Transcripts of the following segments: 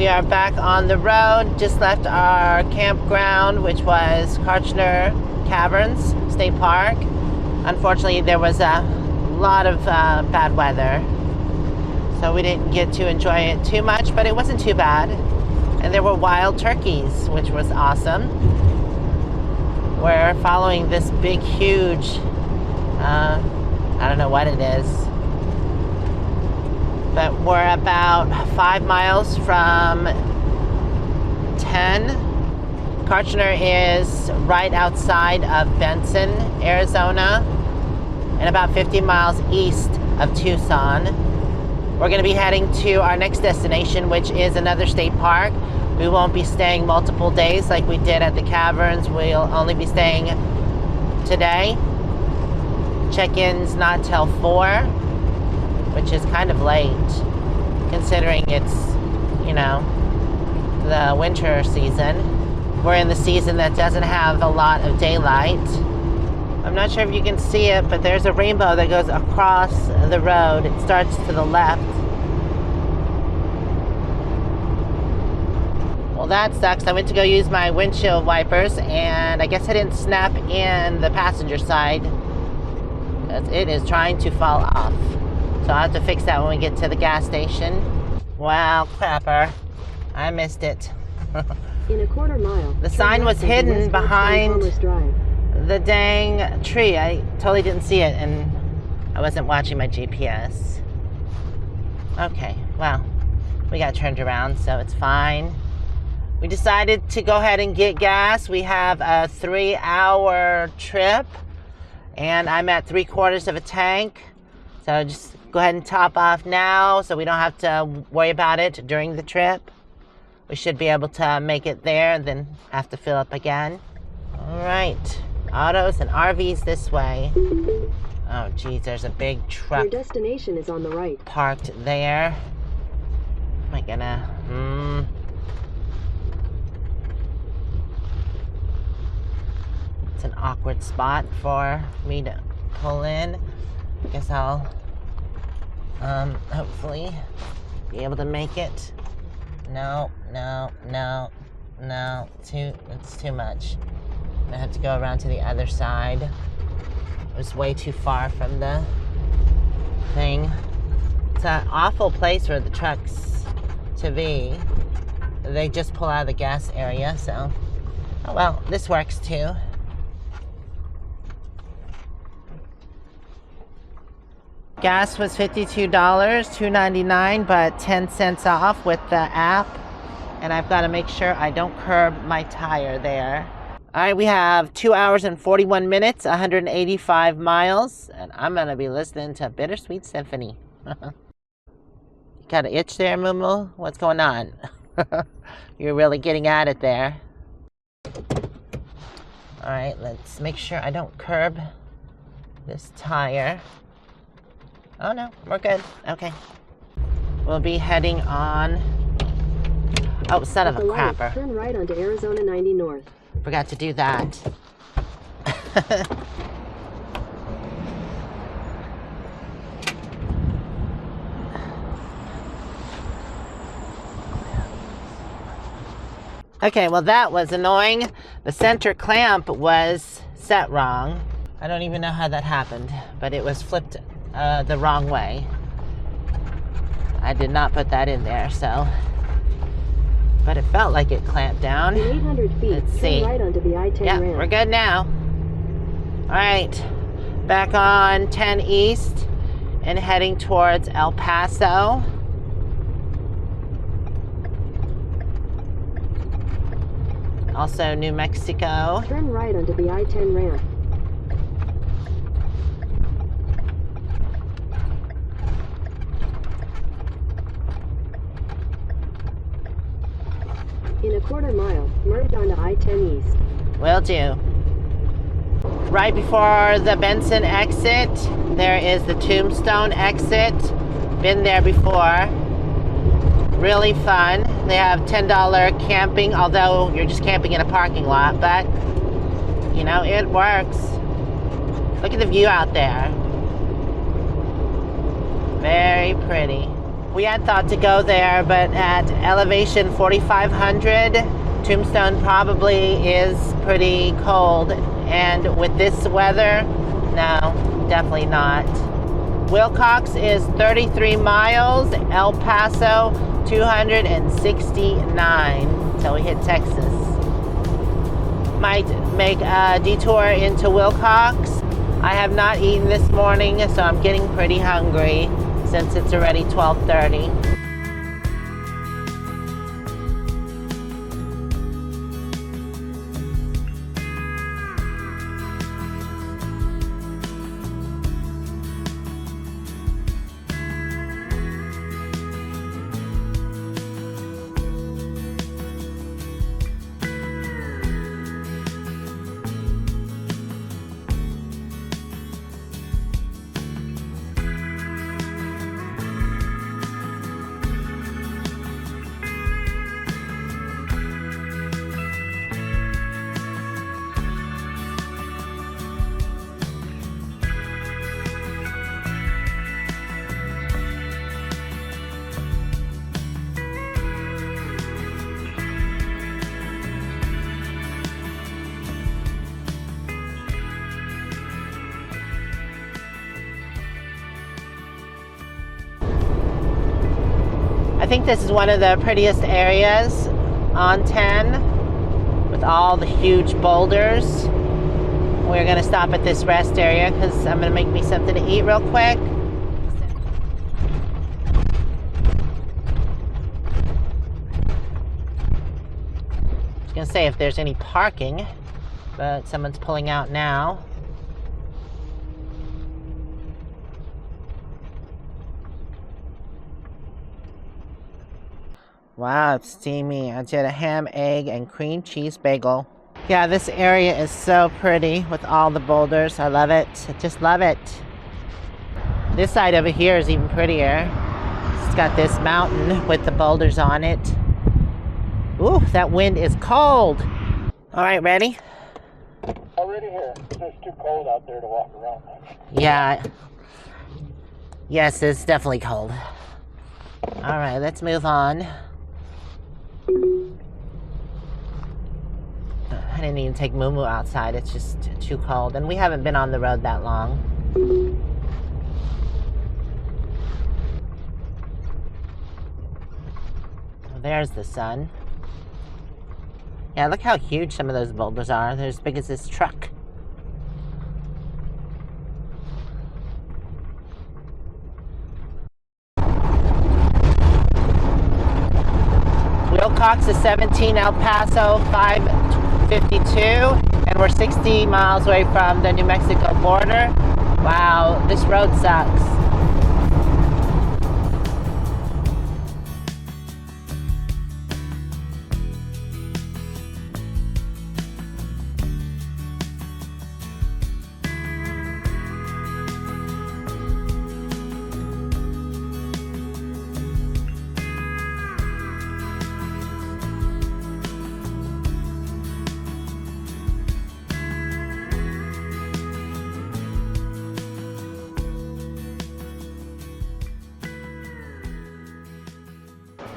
We are back on the road. Just left our campground, which was Caverns State Park. Unfortunately, there was a lot of bad weather, so we didn't get to enjoy it too much, but it wasn't too bad. And there were wild turkeys, which was awesome. We're following this big, huge, I don't know what it is, but we're about 5 miles from 10. Kartchner is right outside of Benson, Arizona, and about 50 miles east of Tucson. We're going to be heading to our next destination, which is another state park. We won't be staying multiple days like we did at the Caverns. We'll only be staying today. Check-in's not till 4, which is kind of late, considering it's, you know, the winter season. We're in the season that doesn't have a lot of daylight. I'm not sure if you can see it, but there's a rainbow that goes across the road. It starts to the left. Well, that sucks. I went to go use my windshield wipers, and I guess I didn't snap in the passenger side. It is trying to fall off. So I'll have to fix that when we get to the gas station. Wow, crapper. I missed it. In a quarter mile. The sign was hidden behind the dang tree. I totally didn't see it, and I wasn't watching my GPS. Okay, well, we got turned around, so it's fine. We decided to go ahead and get gas. We have a 3-hour trip, and I'm at 3/4 of a tank. So just go ahead and top off now so we don't have to worry about it during the trip. We should be able to make it there and then have to fill up again. All right, autos and RVs this way. Oh geez, there's a big truck. Your destination is on the right. Parked there. Am I gonna, It's an awkward spot for me to pull in. I guess I'll hopefully be able to make it. No, it's too much. I have to go around to the other side. It was way too far from the thing. It's an awful place for the trucks to be. They just pull out of the gas area, so oh well, this works too. Gas was $52, $2.99, but 10 cents off with the app. And I've got to make sure I don't curb my tire there. All right, we have 2 hours and 41 minutes, 185 miles. And I'm going to be listening to Bittersweet Symphony. You got an itch there, moo-moo? What's going on? You're really getting at it there. All right, let's make sure I don't curb this tire. Oh no, we're good. Okay. We'll be heading on. Oh, son of a crapper. Turn right onto Arizona 90 North. Forgot to do that. Okay, well that was annoying. The center clamp was set wrong. I don't even know how that happened, but it was flipped the wrong way. I did not put that in there, so. But it felt like it clamped down. In 800 feet, let's see. Right onto the I-10 yeah, ramp. We're good now. All right, back on 10 East and heading towards El Paso. Also New Mexico. Turn right onto the I-10 ramp. In a quarter mile, merge onto I-10 East. Will do. Right before the Benson exit, there is the Tombstone exit. Been there before. Really fun. They have $10 camping, although you're just camping in a parking lot, but you know, it works. Look at the view out there. Very pretty. We had thought to go there, but at elevation 4,500, Tombstone probably is pretty cold. And with this weather, no, definitely not. Wilcox is 33 miles, El Paso 269 till we hit Texas. Might make a detour into Wilcox. I have not eaten this morning, so I'm getting pretty hungry since it's already 12:30. I think this is one of the prettiest areas on 10 with all the huge boulders. We're gonna stop at this rest area because I'm gonna make me something to eat real quick. I was gonna say if there's any parking, but someone's pulling out now. Wow, it's steamy. I did a ham, egg, and cream cheese bagel. Yeah, this area is so pretty with all the boulders. I love it. I just love it. This side over here is even prettier. It's got this mountain with the boulders on it. Ooh, that wind is cold. All right, ready? Already here. It's just too cold out there to walk around. Yeah. Yes, it's definitely cold. All right, let's move on. I didn't even take moo-moo outside. It's just too cold. And we haven't been on the road that long. Well, there's the sun. Yeah, look how huge some of those boulders are. They're as big as this truck. Wilcox is 17, El Paso 552, and we're 60 miles away from the New Mexico border. Wow, this road sucks.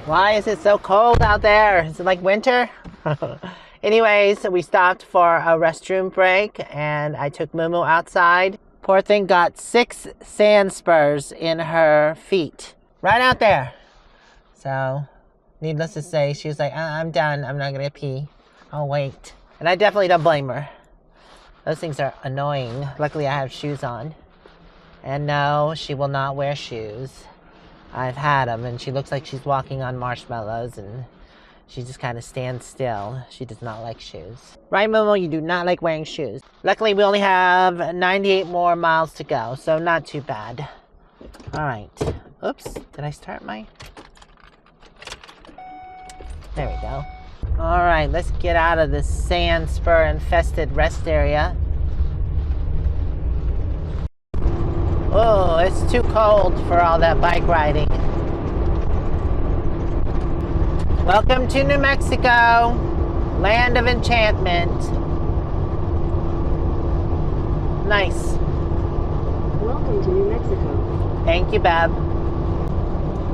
Why is it so cold out there? Is it like winter? Anyways, we stopped for a restroom break and I took moo-moo outside. Poor thing got 6 sand spurs in her feet. Right out there. So, needless to say, she was like, I'm done. I'm not gonna pee. I'll wait. And I definitely don't blame her. Those things are annoying. Luckily, I have shoes on. And no, she will not wear shoes. I've had them, and she looks like she's walking on marshmallows, and she just kind of stands still. She does not like shoes. Right, Momo? You do not like wearing shoes. Luckily, we only have 98 more miles to go, so not too bad. All right. Oops. Did I start my... There we go. All right, let's get out of this sand spur-infested rest area. Oh, it's too cold for all that bike riding. Welcome to New Mexico, land of enchantment. Nice. Welcome to New Mexico. Thank you, Bab.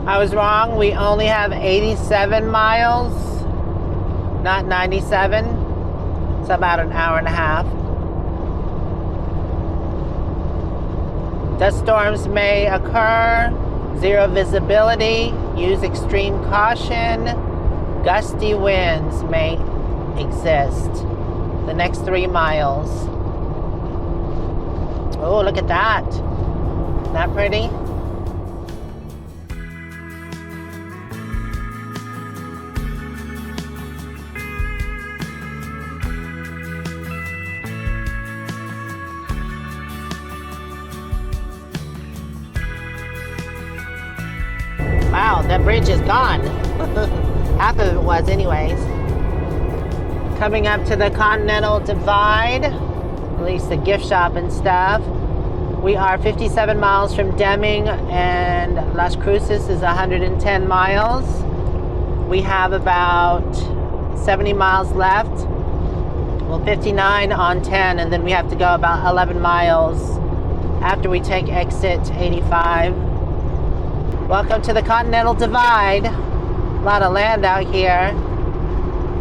I was wrong. We only have 87 miles, not 97. It's about an hour and a half. Dust storms may occur. Zero visibility. Use extreme caution. Gusty winds may exist. The next 3 miles. Oh, look at that. Isn't that pretty? Wow, that bridge is gone. Half of it was anyways. Coming up to the Continental Divide, at least the gift shop and stuff. We are 57 miles from Deming, and Las Cruces is 110 miles. We have about 70 miles left. Well, 59 on 10, and then we have to go about 11 miles after we take exit 85. Welcome to the Continental Divide. A lot of land out here.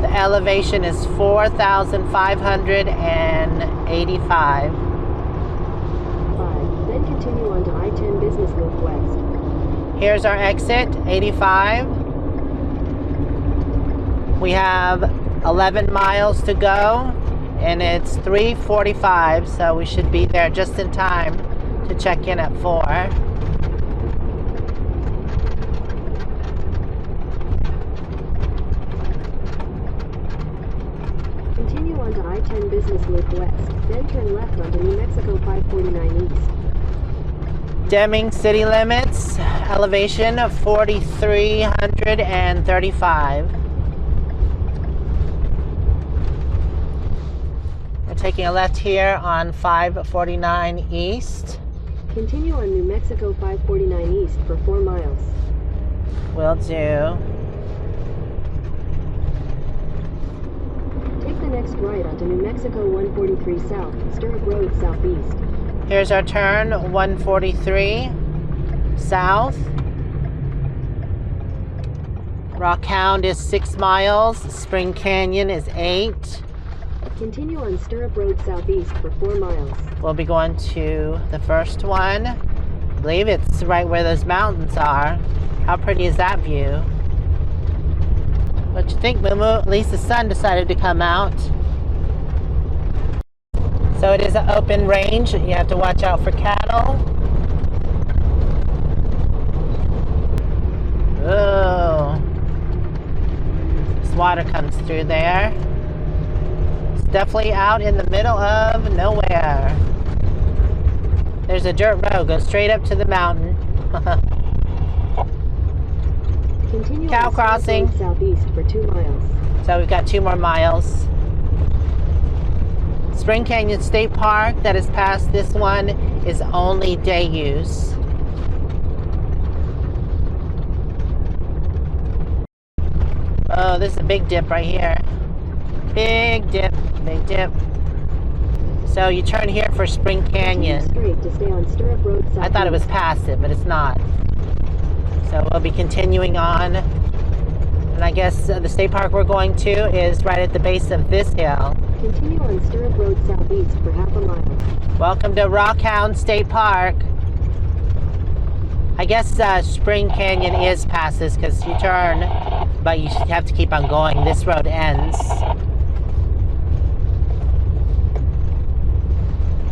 The elevation is 4,585. 5. Then continue on to I-10 Business Loop West. Here's our exit, 85. We have 11 miles to go, and it's 3:45, so we should be there just in time to check in at 4. Continue on to I-10 Business Loop West, then turn left onto New Mexico 549 East. Deming city limits, elevation of 4,335. We're taking a left here on 549 East. Continue on New Mexico 549 East for 4 miles. Will do. Take the next right onto New Mexico 143 South, Stirrup Road Southeast. Here's our turn, 143 south. Rockhound is 6 miles. Spring Canyon is 8. Continue on Stirrup Road Southeast for 4 miles. We'll be going to the first one. I believe it's right where those mountains are. How pretty is that view? What you think, moo-moo? At least the sun decided to come out. So it is an open range. You have to watch out for cattle. Oh, this water comes through there. It's definitely out in the middle of nowhere. There's a dirt road. Go straight up to the mountain. Continue Cow on crossing. Road Southeast for 2 miles. So we've got 2 more miles. Spring Canyon State Park that is past this one is only day use. Oh, this is a big dip right here. Big dip, big dip. So you turn here for Spring Canyon. Continue straight to stay on Stirrup Road Southeast. I thought it was past it, but it's not. So we'll be continuing on. And I guess the state park we're going to is right at the base of this hill. Continue on Stirrup Road Southeast for half a mile. Welcome to Rockhound State Park. I guess Spring Canyon is past this because you turn, but you have to keep on going. This road ends.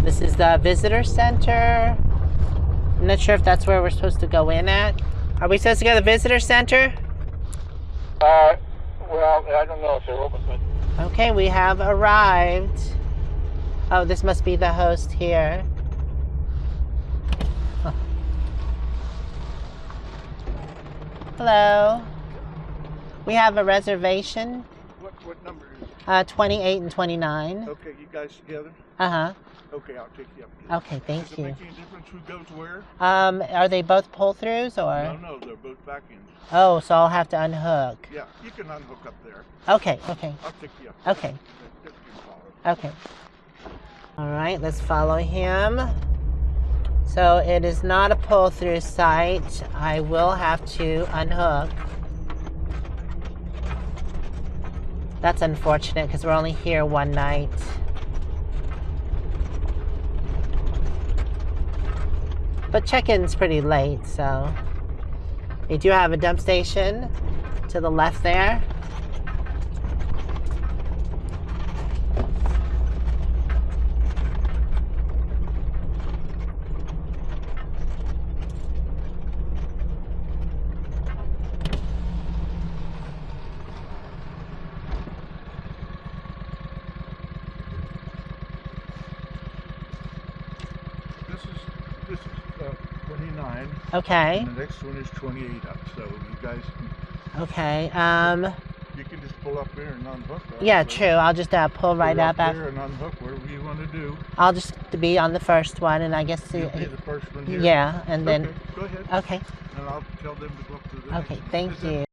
This is the visitor center. I'm not sure if that's where we're supposed to go in at. Are we supposed to go to the visitor center? Well, I don't know if they're open, but... Okay, we have arrived. Oh, this must be the host here. Huh. Hello. We have a reservation. What number is it? 28 and 29. Okay, you guys together? Uh-huh. Okay, I'll take you up. Okay, thank Does it you. make any difference who goes where? Are they both pull-throughs or? No, they're both back ends. Oh, so I'll have to unhook. Yeah, you can unhook up there. Okay, okay, I'll take you up. okay, Just follow. okay. All right, let's follow him. So it is not a pull-through site. I will have to unhook. That's unfortunate because we're only here one night. But check-in's pretty late, so. We do have a dump station to the left there. This is 29. Okay. And the next one is 28 up. So you guys can, Okay. you can just pull up here and unhook. Yeah, true. I'll just pull right up there and unhook whatever you want to do. I'll just be on the first one, and I guess You'll be the first one here. yeah, and then Okay, go ahead. okay. And I'll tell them to go up to the Okay, next. thank you.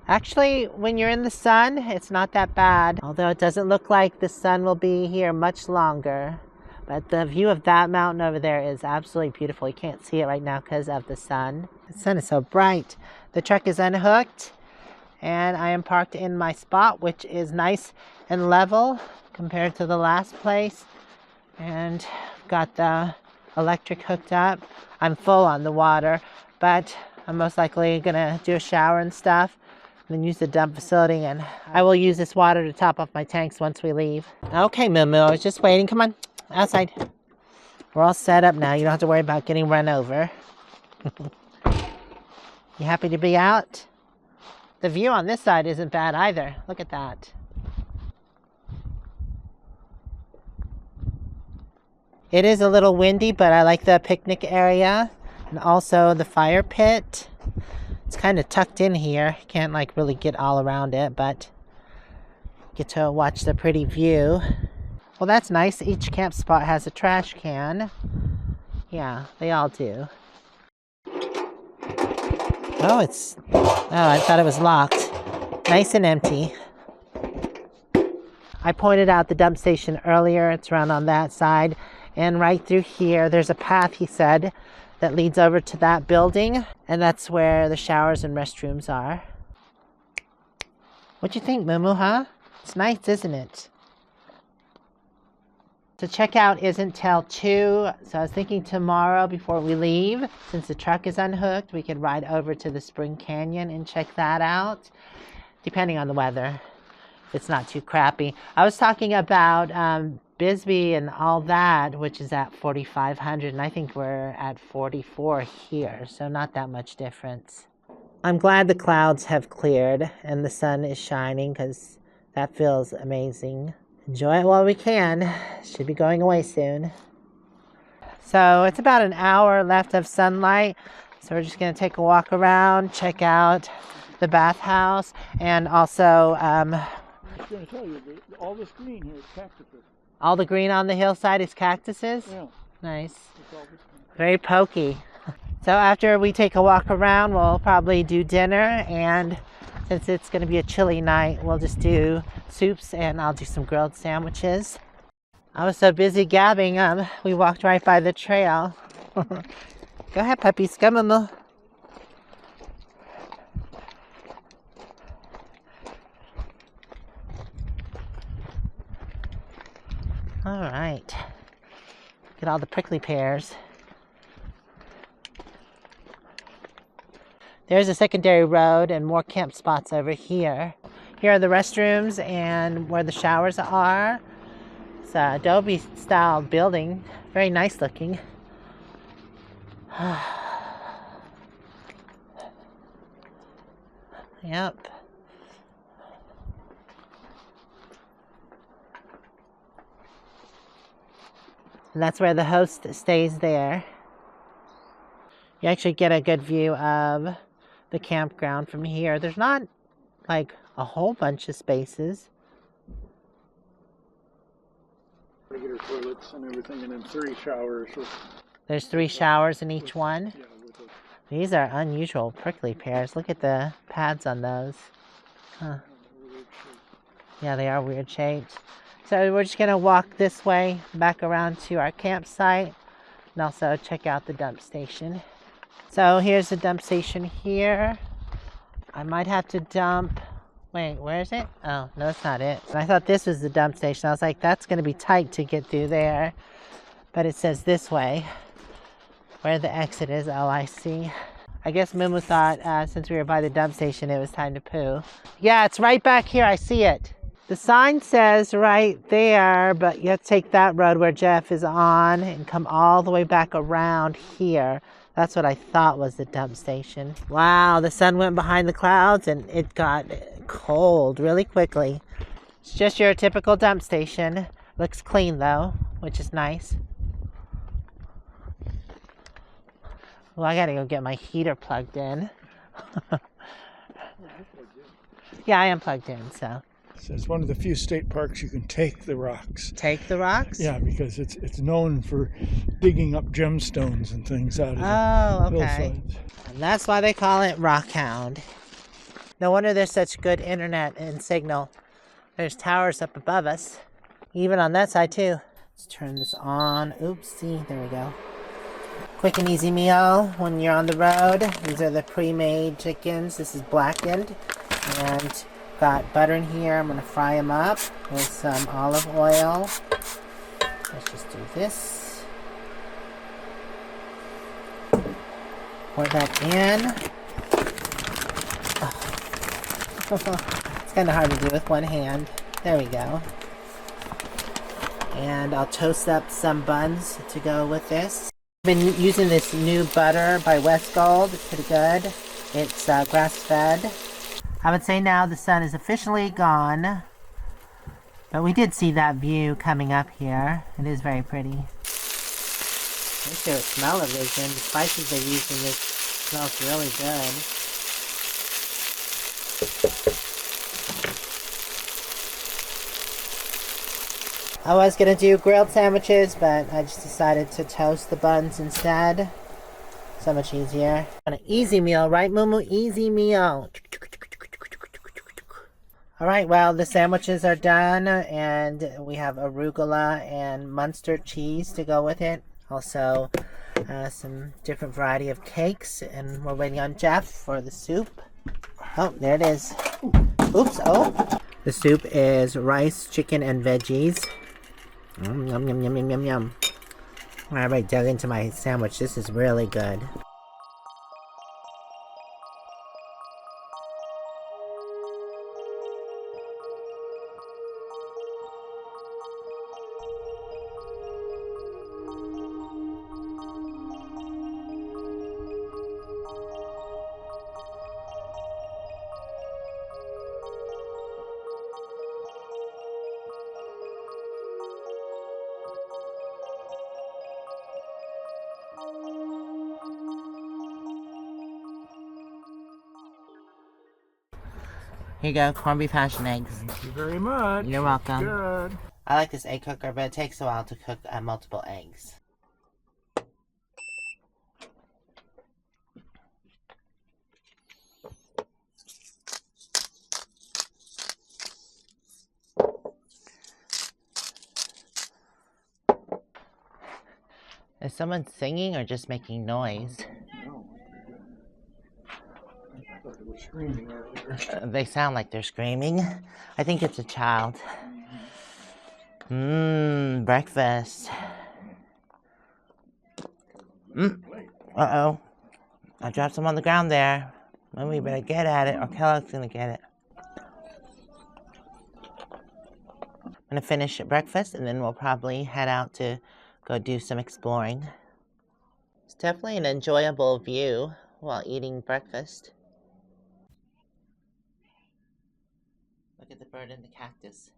Actually, when you're in the sun, it's not that bad. Although it doesn't look like the sun will be here much longer. But the view of that mountain over there is absolutely beautiful. You can't see it right now because of the sun. The sun is so bright. The truck is unhooked, and I am parked in my spot, which is nice and level compared to the last place. And got the electric hooked up. I'm full on the water, but I'm most likely gonna do a shower and stuff, and then use the dump facility, and I will use this water to top off my tanks once we leave. Okay, Moo-moo, I was just waiting. Come on, outside. We're all set up now. You don't have to worry about getting run over. You happy to be out? The view on this side isn't bad either. Look at that. It is a little windy, but I like the picnic area and also the fire pit. It's kind of tucked in here. Can't like really get all around it, but get to watch the pretty view. Well, that's nice. Each camp spot has a trash can. Yeah, they all do. Oh, I thought it was locked. Nice and empty. I pointed out the dump station earlier. It's around on that side. And right through here, there's a path, he said, that leads over to that building. And that's where the showers and restrooms are. What you think, Moo-moo, huh? It's nice, isn't it? So checkout isn't till 2. So I was thinking tomorrow before we leave, since the truck is unhooked, we could ride over to the Spring Canyon and check that out, depending on the weather. It's not too crappy. I was talking about Bisbee and all that, which is at 4,500, and I think we're at 44 here, so not that much difference. I'm glad the clouds have cleared and the sun is shining, because that feels amazing. Enjoy it while we can. Should be going away soon. So it's about an hour left of sunlight, so we're just going to take a walk around, check out the bathhouse, and also I was going to tell you, all this green here is cactuses. all the green on the hillside is cactuses? Yeah. Nice. It's all this green. Very pokey. So after we take a walk around, we'll probably do dinner, and since it's going to be a chilly night, we'll just do soups, and I'll do some grilled sandwiches. I was so busy gabbing, we walked right by the trail. Go ahead, puppies. Come on, Moo. All right. Look at all the prickly pears. There's a secondary road and more camp spots over here. Here are the restrooms and where the showers are. It's an adobe style building. Very nice looking. Yep. And that's where the host stays there. You actually get a good view of the campground from here. There's not like a whole bunch of spaces. Regular toilets and everything, and then 3 showers. There's 3 showers in each one. Yeah, These are unusual prickly pears. Look at the pads on those. Huh. Yeah, they are weird shaped. So we're just going to walk this way back around to our campsite. and also check out the dump station. So here's the dump station here. I might have to dump. Wait, where is it? Oh, no, that's not it. I thought this was the dump station. I was like, that's going to be tight to get through there. But it says this way, where the exit is. Oh, I see. I guess moo-moo thought since we were by the dump station, it was time to poo. Yeah, it's right back here. I see it. The sign says right there, but you have to take that road where Jeff is on and come all the way back around here. That's what I thought was the dump station. Wow, the sun went behind the clouds and it got cold really quickly. It's just your typical dump station. Looks clean though, which is nice. Well, I gotta go get my heater plugged in. Yeah, I am plugged in, so. So it's one of the few state parks you can take the rocks. Take the rocks? Yeah, because it's known for digging up gemstones and things out of Oh, the okay. hillsides. And that's why they call it Rockhound. No wonder there's such good internet and signal. There's towers up above us. Even on that side too. Let's turn this on. Oopsie, there we go. Quick and easy meal when you're on the road. These are the pre-made chickens. This is blackened. And got butter in here. I'm going to fry them up with some olive oil. Let's just do this. Pour that in. Oh. It's kind of hard to do with one hand. There we go. And I'll toast up some buns to go with this. I've been using this new butter by West Gold. It's pretty good. It's grass-fed. I would say now the sun is officially gone, but we did see that view coming up here. It is very pretty. Let's get a smell of this, and the spices they're using, this smells really good. I was gonna do grilled sandwiches, but I just decided to toast the buns instead. So much easier. An easy meal, right, moo-moo? Easy meal. Alright, well, the sandwiches are done, and we have arugula and Munster cheese to go with it. Also, some different variety of cakes, and we're waiting on Jeff for the soup. Oh, there it is. Oops, oh. The soup is rice, chicken, and veggies. Yum, yum, yum, yum, yum, yum. Alright, dug into my sandwich. This is really good. Here you go, corned beef hash and eggs. Thank you very much. You're welcome. Good. I like this egg cooker, but it takes a while to cook multiple eggs. Is someone singing or just making noise? I thought they were screaming earlier. They sound like they're screaming. I think it's a child. Breakfast. Uh-oh. I dropped some on the ground there. Well, we better get at it or Kellogg's gonna get it. I'm gonna finish breakfast and then we'll probably head out to go do some exploring. It's definitely an enjoyable view while eating breakfast. Look at the bird in the cactus.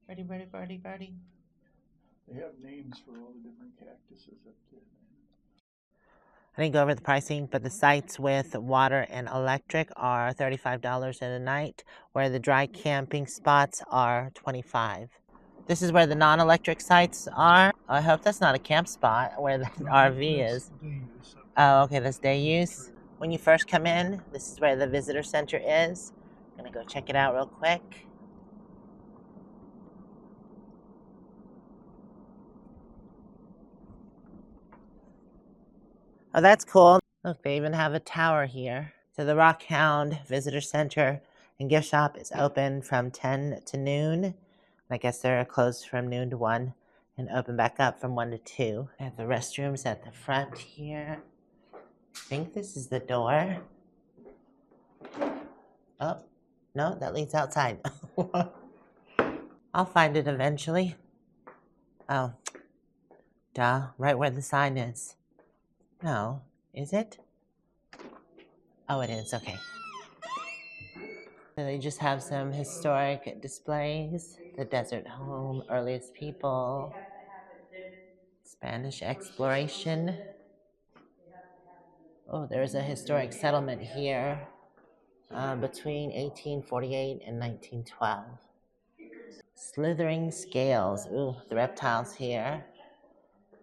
Birdie, birdie, birdie, birdie. They have names for all the different cactuses up there. I didn't go over the pricing, but the sites with water and electric are $35 in a night, where the dry camping spots are $25. This is where the non-electric sites are. I hope that's not a camp spot where the RV is. Oh, okay, that's day use. When you first come in, this is where the visitor center is. I'm gonna go check it out real quick. Oh, that's cool. Look, they even have a tower here. So the Rockhound Visitor Center and gift shop is open from 10 to noon. I guess they're closed from noon to 1 and open back up from 1 to 2. I have the restrooms at the front here. I think this is the door. Oh, no, that leads outside. I'll find it eventually. Oh, duh, right where the sign is. No, is it? Oh, it is, okay. So they just have some historic displays. The desert home, earliest people, Spanish exploration. Oh, there's a historic settlement here between 1848 and 1912. Slithering scales. Ooh, the reptiles here.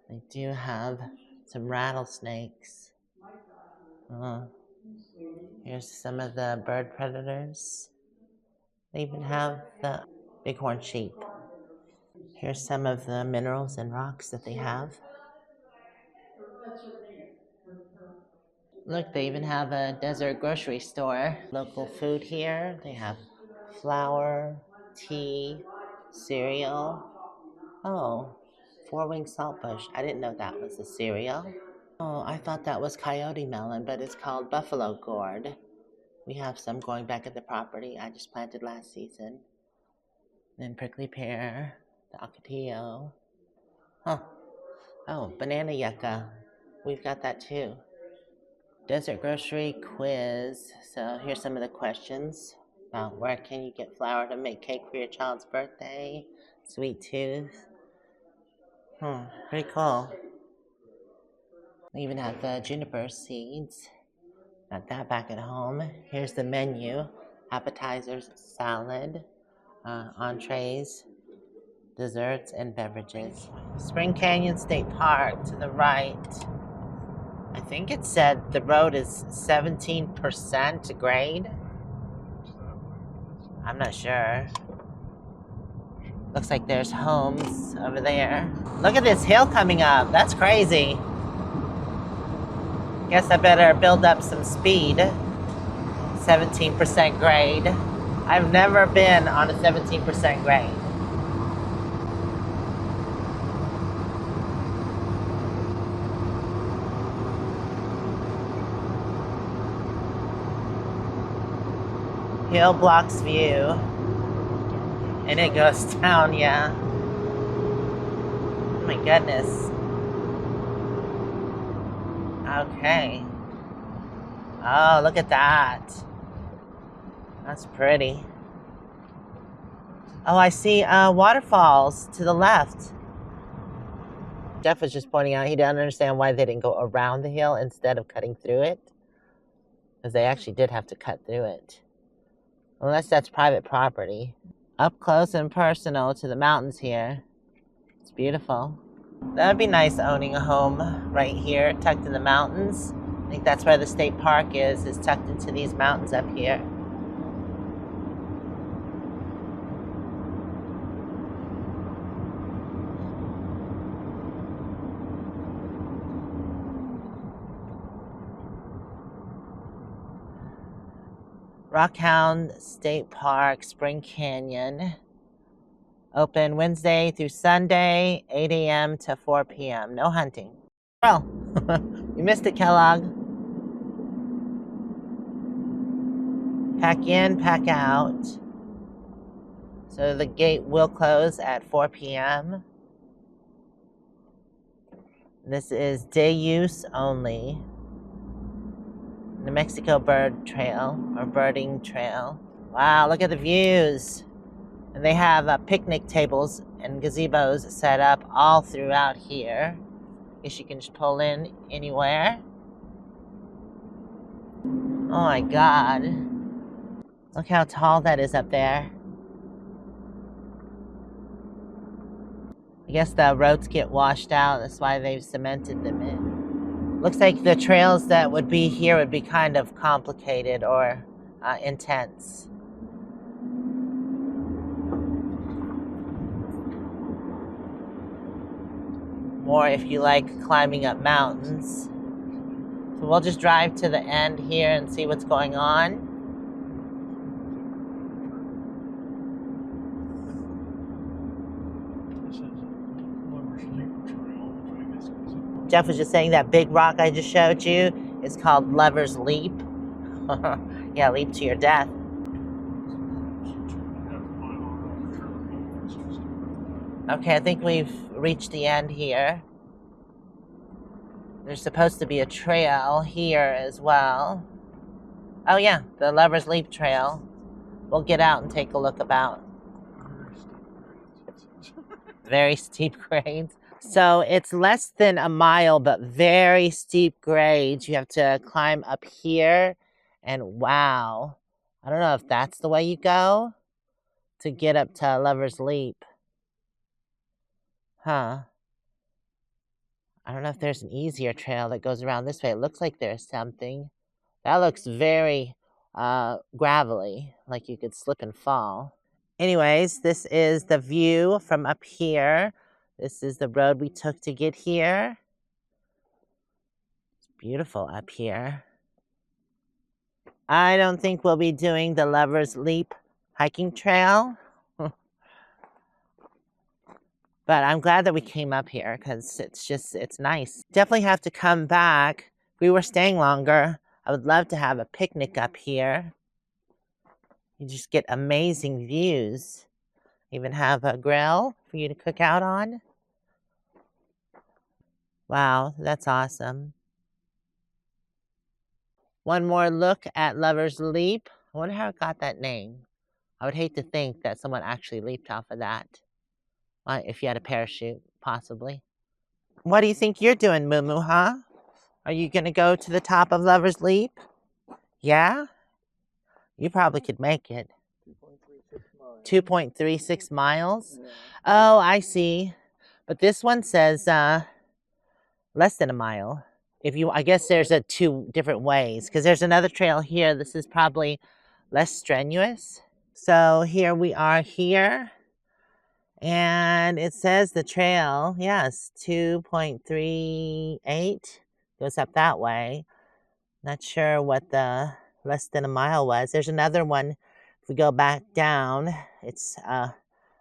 They do have some rattlesnakes. Here's some of the bird predators. They even have the bighorn sheep. Here's some of the minerals and rocks that they have. Look, they even have a desert grocery store. Local food here. They have flour, tea, cereal. Oh, four-winged saltbush. I didn't know that was a cereal. Oh, I thought that was coyote melon, but it's called buffalo gourd. We have some growing back at the property I just planted last season. Then prickly pear, the ocotillo. Huh. Oh, banana yucca. We've got that too. Desert grocery quiz. So here's some of the questions about where can you get flour to make cake for your child's birthday? Sweet tooth. Pretty cool. We even have the juniper seeds. Got that back at home. Here's the menu. Appetizers, salad, entrees, desserts, and beverages. Spring Canyon State Park to the right. I think it said the road is 17% grade. I'm not sure. Looks like there's homes over there. Look at this hill coming up. That's crazy. Guess I better build up some speed. 17% grade. I've never been on a 17% grade. Hill blocks view. And it goes down, yeah. Oh my goodness. Okay. Oh, look at that. That's pretty. Oh, I see waterfalls to the left. Jeff was just pointing out he didn't understand why they didn't go around the hill instead of cutting through it. Because they actually did have to cut through it. Unless that's private property. Up close and personal to the mountains here. It's beautiful. That would be nice owning a home right here, tucked in the mountains. I think that's where the state park is tucked into these mountains up here. Rockhound State Park, Spring Canyon. Open Wednesday through Sunday, 8 a.m. to 4 p.m. No hunting. Well, you missed it, Kellogg. Pack in, pack out. So the gate will close at 4 p.m. This is day use only. New Mexico Bird Trail, or Birding Trail. Wow, look at the views. And they have picnic tables and gazebos set up all throughout here. Guess you can just pull in anywhere. Oh my God. Look how tall that is up there. I guess the roads get washed out. That's why they've cemented them in. Looks like the trails that would be here would be kind of complicated or intense. More if you like climbing up mountains. So we'll just drive to the end here and see what's going on. Jeff was just saying that big rock I just showed you is called Lover's Leap. Yeah, leap to your death. Okay, I think we've reached the end here. There's supposed to be a trail here as well. Oh yeah, the Lover's Leap Trail. We'll get out and take a look about. Very steep grades. So it's less than a mile, but very steep grades. You have to climb up here, and wow. I don't know if that's the way you go to get up to Lover's Leap. Huh. I don't know if there's an easier trail that goes around this way. It looks like there's something. That looks very gravelly, like you could slip and fall. Anyways, this is the view from up here. This is the road we took to get here. It's beautiful up here. I don't think we'll be doing the Lover's Leap hiking trail. But I'm glad that we came up here because it's nice. Definitely have to come back. If we were staying longer, I would love to have a picnic up here. You just get amazing views. Even have a grill for you to cook out on. Wow, that's awesome. One more look at Lover's Leap. I wonder how it got that name. I would hate to think that someone actually leaped off of that. If you had a parachute, possibly. What do you think you're doing, moo-moo, huh? Are you going to go to the top of Lover's Leap? Yeah? You probably could make it. 2.36 miles? Yeah. Oh, I see. But this one says less than a mile. I guess there's two different ways, because there's another trail here. This is probably less strenuous. So here we are here. And it says the trail, yes, 2.38 goes up that way. Not sure what the less than a mile was. There's another one. If we go back down, it's a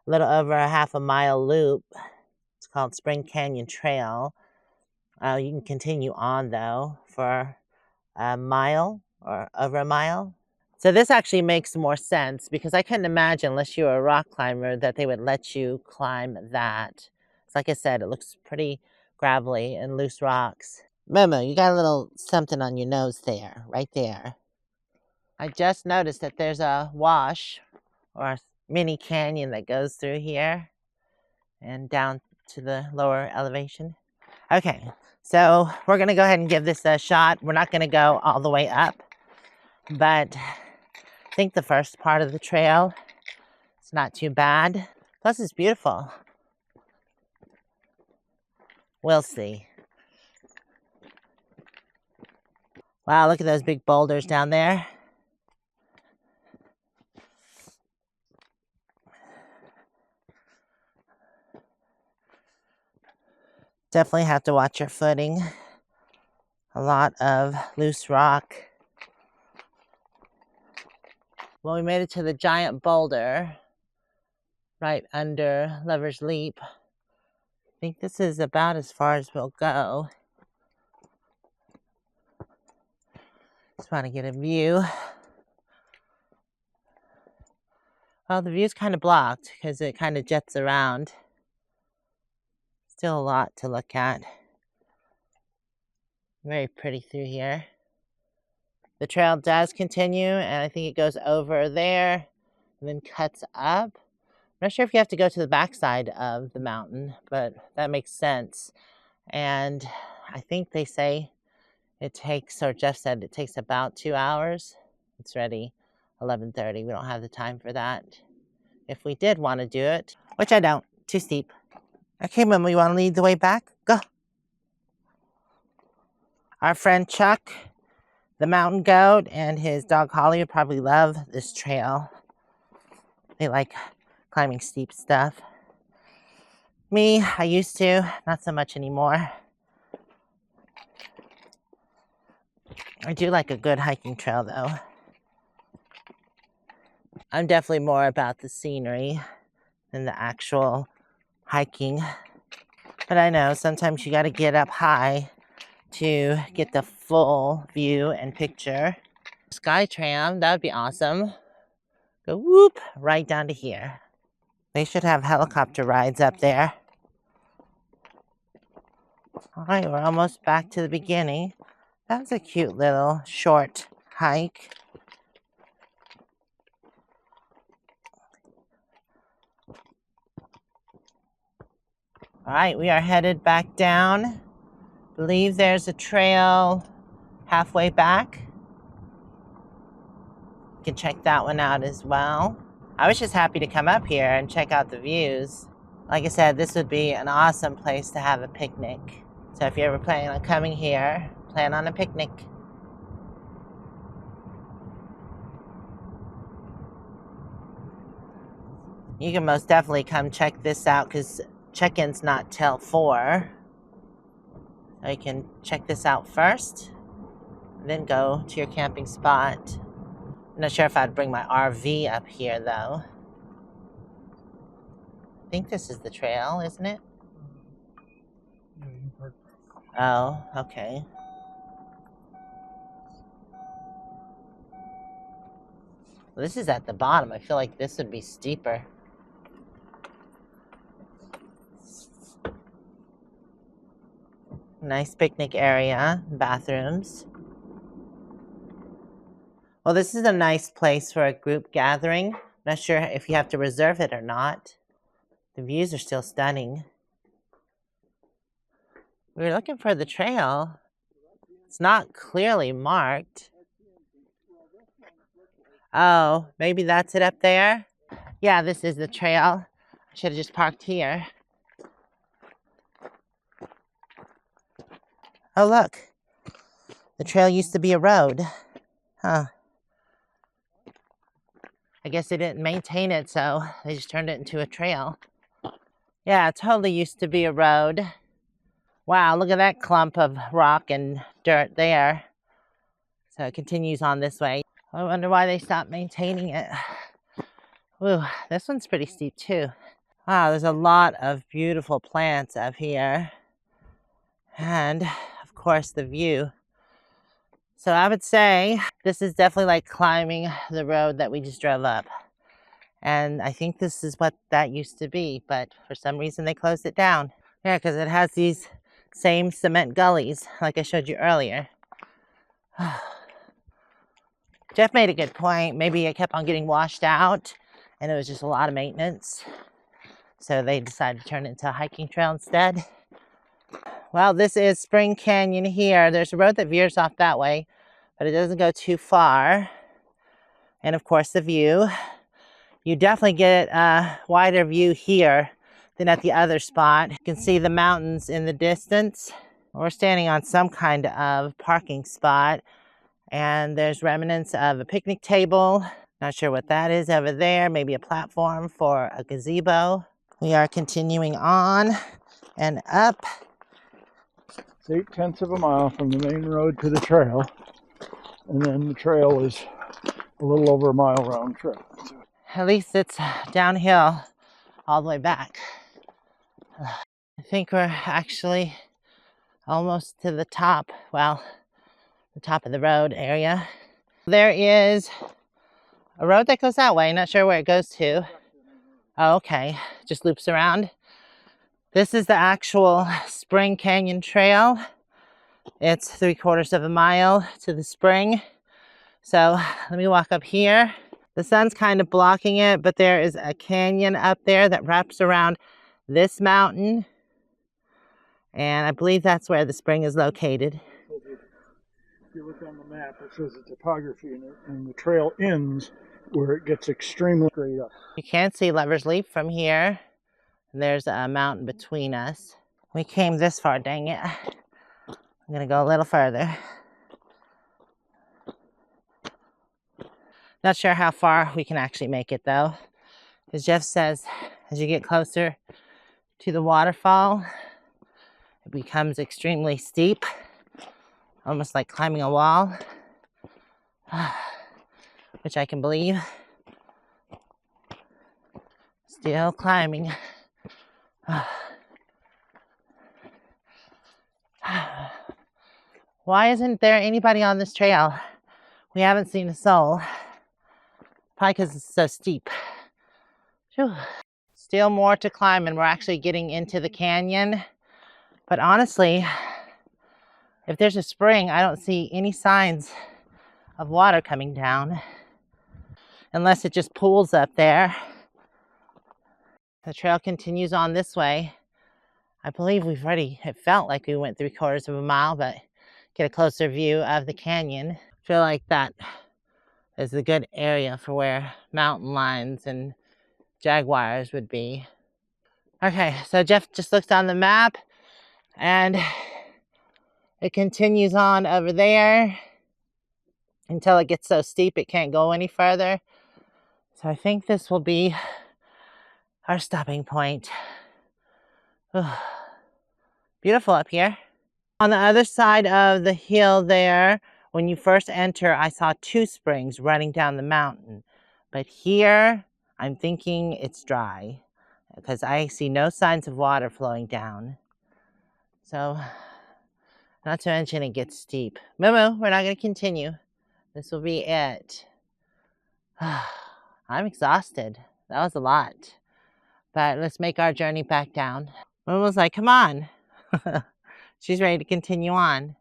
little over a half a mile loop. It's called Spring Canyon Trail. You can continue on, though, for a mile or over a mile. So this actually makes more sense because I couldn't imagine, unless you were a rock climber, that they would let you climb that. It's like I said, it looks pretty gravelly and loose rocks. Momo, you got a little something on your nose there, right there. I just noticed that there's a wash or a mini canyon that goes through here and down to the lower elevation. Okay, so we're going to go ahead and give this a shot. We're not going to go all the way up, but I think the first part of the trail is not too bad. Plus, it's beautiful. We'll see. Wow, look at those big boulders down there. Definitely have to watch your footing. A lot of loose rock. Well, we made it to the giant boulder right under Lover's Leap. I think this is about as far as we'll go. Just want to get a view. Well, the view's kind of blocked because it kind of jets around. Still a lot to look at. Very pretty through here. The trail does continue, and I think it goes over there and then cuts up. I'm not sure if you have to go to the backside of the mountain, but that makes sense. And I think they say it takes, or Jeff said it takes about 2 hours. It's ready 11:30. We don't have the time for that. If we did want to do it, which I don't, too steep. Okay, Mom, you want to lead the way back? Go. Our friend Chuck, the mountain goat, and his dog Holly would probably love this trail. They like climbing steep stuff. Me, I used to, not so much anymore. I do like a good hiking trail though. I'm definitely more about the scenery than the actual hiking. But I know sometimes you got to get up high to get the full view and picture. Sky tram, that would be awesome. Go whoop right down to here. They should have helicopter rides up there. All right, we're almost back to the beginning. That was a cute little short hike. All right, we are headed back down. Believe there's a trail halfway back. You can check that one out as well. I was just happy to come up here and check out the views. Like I said, this would be an awesome place to have a picnic. So if you're ever planning on coming here, plan on a picnic. You can most definitely come check this out because check-in's not till 4. So you can check this out first, and then go to your camping spot. I'm not sure if I'd bring my RV up here though. I think this is the trail, isn't it? Oh, okay. Well, this is at the bottom. I feel like this would be steeper. Nice picnic area, bathrooms. Well, this is a nice place for a group gathering. Not sure if you have to reserve it or not. The views are still stunning. We were looking for the trail. It's not clearly marked. Oh, maybe that's it up there? Yeah, this is the trail. I should have just parked here. Oh, look. The trail used to be a road. Huh. I guess they didn't maintain it, so they just turned it into a trail. Yeah, it totally used to be a road. Wow, look at that clump of rock and dirt there. So it continues on this way. I wonder why they stopped maintaining it. Ooh, this one's pretty steep too. Wow, there's a lot of beautiful plants up here. And, of course, the view. So I would say this is definitely like climbing the road that we just drove up. And I think this is what that used to be, but for some reason they closed it down. Yeah, because it has these same cement gullies like I showed you earlier. Jeff made a good point. Maybe it kept on getting washed out and it was just a lot of maintenance. So they decided to turn it into a hiking trail instead. Well, this is Spring Canyon here. There's a road that veers off that way, but it doesn't go too far. And of course the view. You definitely get a wider view here than at the other spot. You can see the mountains in the distance. We're standing on some kind of parking spot, and there's remnants of a picnic table. Not sure what that is over there. Maybe a platform for a gazebo. We are continuing on and up. It's 0.8 of a mile from the main road to the trail. And then the trail is a little over a mile round trip. At least it's downhill all the way back. I think we're actually almost to the top. Well, the top of the road area. There is a road that goes that way. Not sure where it goes to. Oh, okay. Just loops around. This is the actual Spring Canyon Trail. It's 3/4 of a mile to the spring. So let me walk up here. The sun's kind of blocking it, but there is a canyon up there that wraps around this mountain. And I believe that's where the spring is located. If you look on the map, it shows the topography, and the trail ends where it gets extremely straight up. You can't see Lover's Leap from here. There's a mountain between us. We came this far, dang it. I'm gonna go a little further. Not sure how far we can actually make it though. As Jeff says, as you get closer to the waterfall, it becomes extremely steep, almost like climbing a wall. which I can believe. Still climbing. Why isn't there anybody on this trail? We haven't seen a soul. Probably because it's so steep. Whew. Still more to climb, and we're actually getting into the canyon. But honestly, if there's a spring, I don't see any signs of water coming down. Unless it just pools up there. The trail continues on this way. I believe it felt like we went 3/4 of a mile, but get a closer view of the canyon. I feel like that is a good area for where mountain lions and jaguars would be. Okay, so Jeff just looked on the map and it continues on over there until it gets so steep it can't go any further. So I think this will be our stopping point. Beautiful up here. On the other side of the hill there, when you first enter, I saw 2 springs running down the mountain. But here, I'm thinking it's dry because I see no signs of water flowing down. So, not to mention it gets steep. Moo-moo, we're not going to continue. This will be it. I'm exhausted. That was a lot. But let's make our journey back down. Moo-moo's like, come on. She's ready to continue on.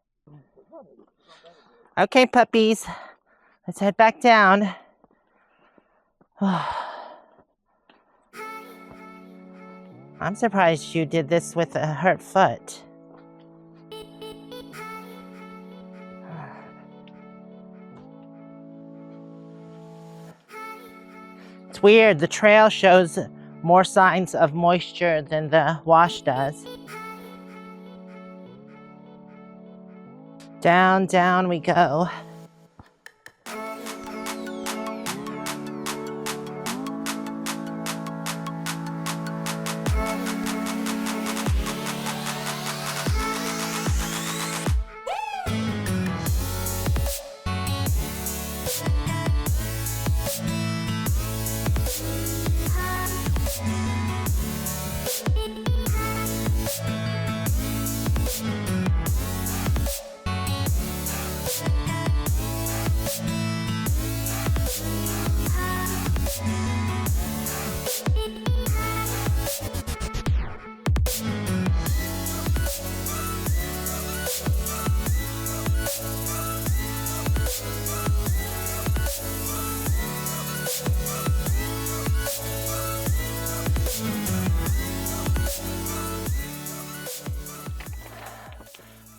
Okay, puppies. Let's head back down. I'm surprised you did this with a hurt foot. It's weird. The trail shows more signs of moisture than the wash does. Down, down we go.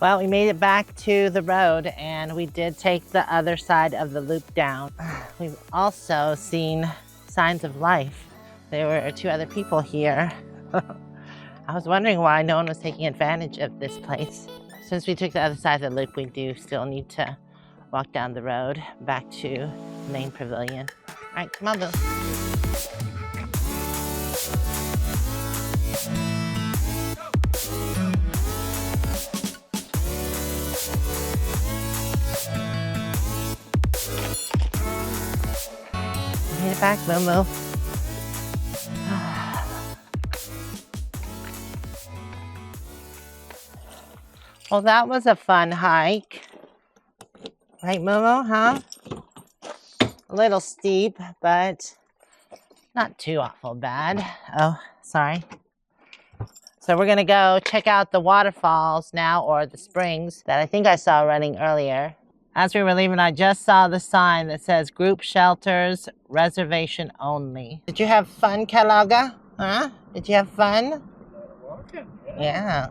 Well, we made it back to the road and we did take the other side of the loop down. We've also seen signs of life. There were 2 other people here. I was wondering why no one was taking advantage of this place. Since we took the other side of the loop, we do still need to walk down the road back to the main pavilion. All right, come on, Bill. Made it back, moo-moo. Well, that was a fun hike. Right, moo-moo, huh? A little steep, but not too awful bad. Oh, sorry. So we're gonna go check out the waterfalls now, or the springs that I think I saw running earlier. As we were leaving, I just saw the sign that says group shelters, reservation only. Did you have fun, Kalaga? Huh? Did you have fun? Yeah.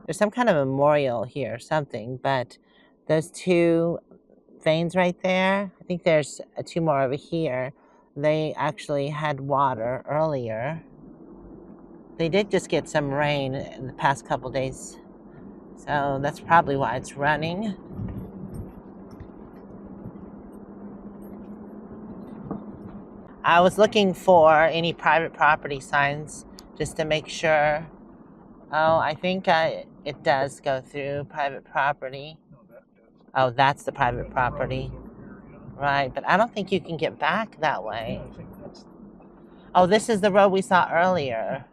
There's some kind of memorial here or something, but those 2 veins right there, I think there's 2 more over here. They actually had water earlier. They did just get some rain in the past couple days, so that's probably why it's running. I was looking for any private property signs just to make sure. Oh, I think it does go through private property. Oh, that's the private property. Right, but I don't think you can get back that way. Oh, this is the road we saw earlier.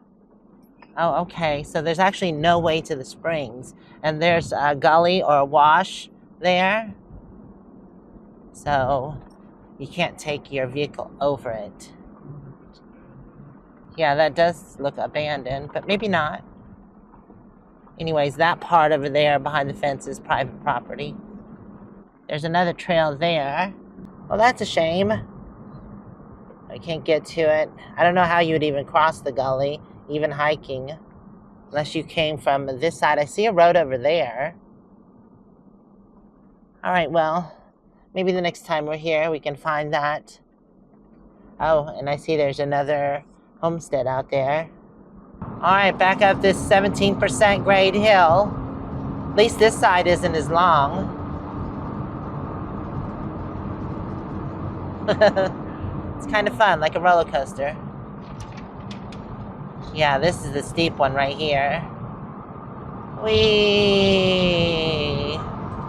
Oh, okay. So there's actually no way to the springs. And there's a gully or a wash there. So you can't take your vehicle over it. Yeah, that does look abandoned, but maybe not. Anyways, that part over there behind the fence is private property. There's another trail there. Well, that's a shame. I can't get to it. I don't know how you would even cross the gully, even hiking, unless you came from this side. I see a road over there. All right, well, maybe the next time we're here, we can find that. Oh, and I see there's another homestead out there. All right, back up this 17% grade hill. At least this side isn't as long. It's kind of fun, like a roller coaster. Yeah, this is the steep one right here. Whee!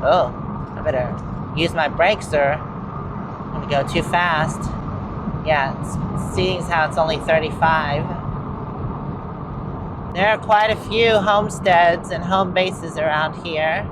Oh, I better use my brakes or I'm gonna go too fast. Yeah, seeing how it's only 35. There are quite a few homesteads and home bases around here.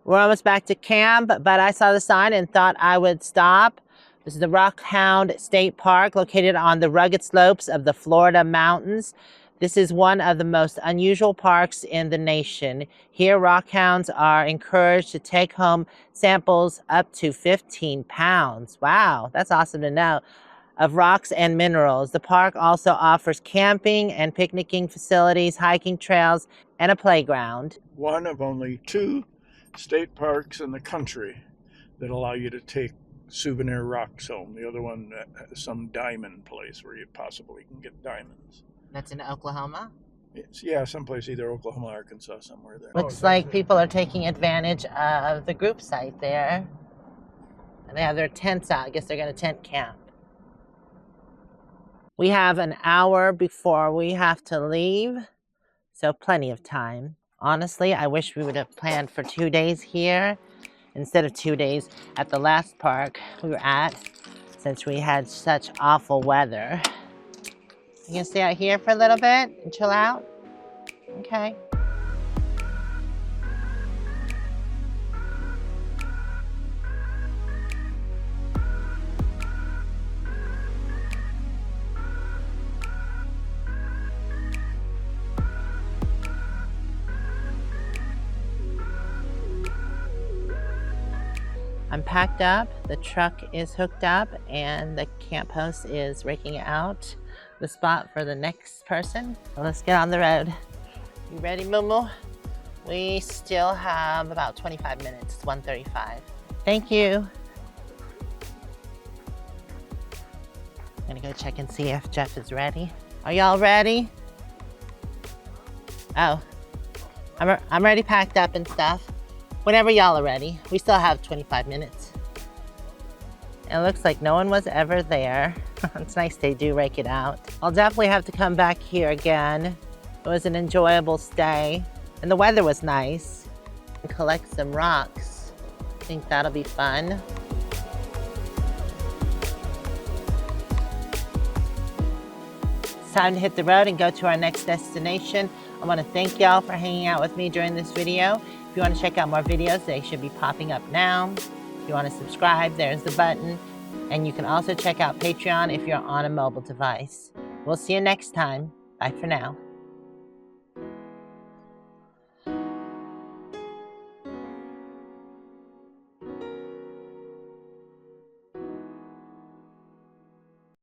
We're almost back to camp, but I saw the sign and thought I would stop. This is the Rockhound State Park, located on the rugged slopes of the Florida mountains. This is one of the most unusual parks in the nation. Here, rockhounds are encouraged to take home samples up to 15 pounds. Wow, that's awesome to know. Of rocks and minerals. The park also offers camping and picnicking facilities, hiking trails, and a playground. One of only 2 state parks in the country that allow you to take souvenir rocks home. The other one, some diamond place where you possibly can get diamonds. That's in Oklahoma? Yeah, someplace, either Oklahoma, Arkansas, somewhere there. Looks like people are taking advantage of the group site there. And they have their tents out. I guess they're going to tent camp. We have an hour before we have to leave, so plenty of time. Honestly, I wish we would have planned for 2 days here instead of 2 days at the last park we were at, since we had such awful weather. You gonna stay out here for a little bit and chill out? Okay. I'm packed up, the truck is hooked up, and the camp host is raking out the spot for the next person. So let's get on the road. You ready, moo-moo? We still have about 25 minutes, it's 1:35. Thank you. I'm gonna go check and see if Jeff is ready. Are y'all ready? Oh, I'm already packed up and stuff. Whenever y'all are ready. We still have 25 minutes. It looks like no one was ever there. It's nice they do rake it out. I'll definitely have to come back here again. It was an enjoyable stay. And the weather was nice. And collect some rocks. I think that'll be fun. It's time to hit the road and go to our next destination. I want to thank y'all for hanging out with me during this video. If you want to check out more videos, they should be popping up now. If you want to subscribe, there's the button. And you can also check out Patreon if you're on a mobile device. We'll see you next time. Bye for now.